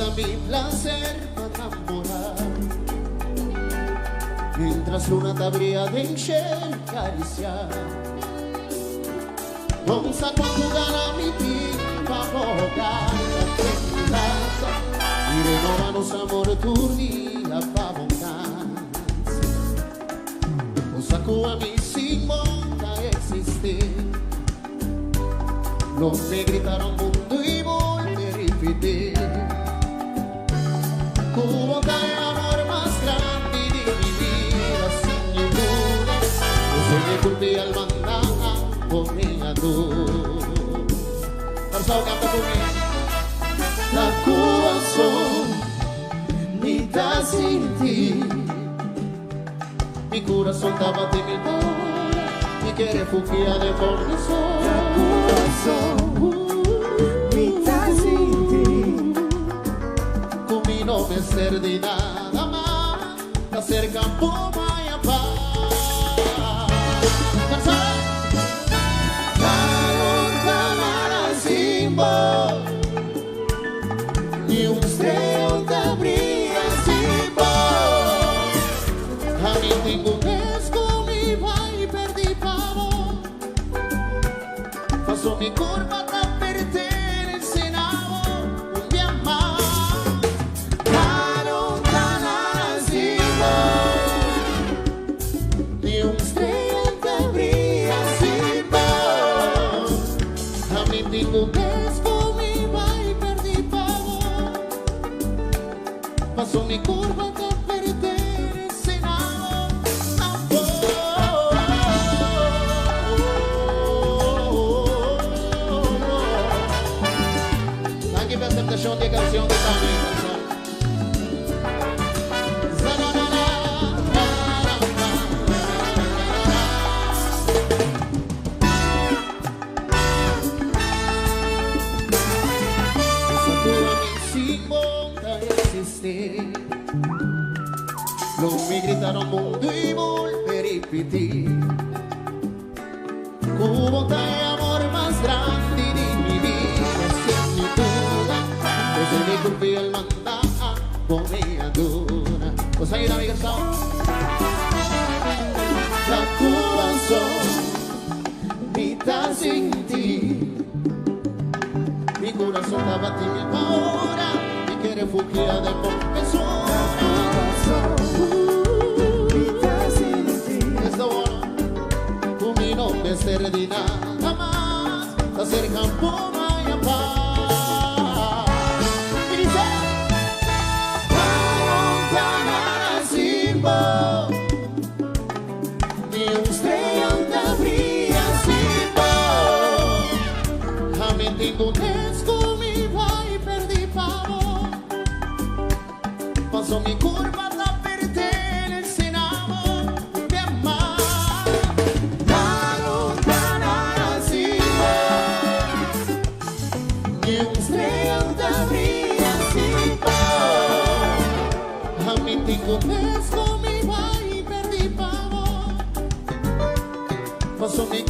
falta mi placer para enamorar. Mientras luna te bria deixe cariciar. Non sa quanto gana mi pipa hogar. Y renova nos amor turni a pavoncanza. O saco a mi sin monta existir. Los me gritaron mundu y bolbe, ripiti. Kuantu amor más grandi de mi vida sin duda. Yo soy de kurpa y alma conmigo tú. Por favor, canta conmigo. La kurason, mitad sinti. Mi corazón está bati mi hora. Mi quiere fugia de por mi sol. La kurason, mitad sinti. Conmigo no me ser de nada más. Te acercan por maya paz. Kansa. Niun te bria sin voz. A mí tengo un mi vai perdi pavor. Paso mi kurpa tra pertenece en amor. Un día más lontana sin voz. Niun te bria sin voz. A mí tengo un paso mi kurpa te pertenece en amor. Aquí me aceptación de canción de también. No me gritaron mundu y bolbe, ripiti. Kuantu amor más grande de mi vida sin duda. Pesei de kurpa y alma conmigo duna. Pues ahí mi canción. La kurason, mitad sinti. Mi corazón está batiendo ahora. Mi quiere fugia de por mi sol. De ser de nada más, te acercan por maya paz. Y dice, lontana sin voz. Ni un estrella te bria sin voz. A mí tengo un desco, mi vai perdi pavor. Paso mi kurpa te pertenece en amor. Tengo un mi vai perdi pavor. Paso mi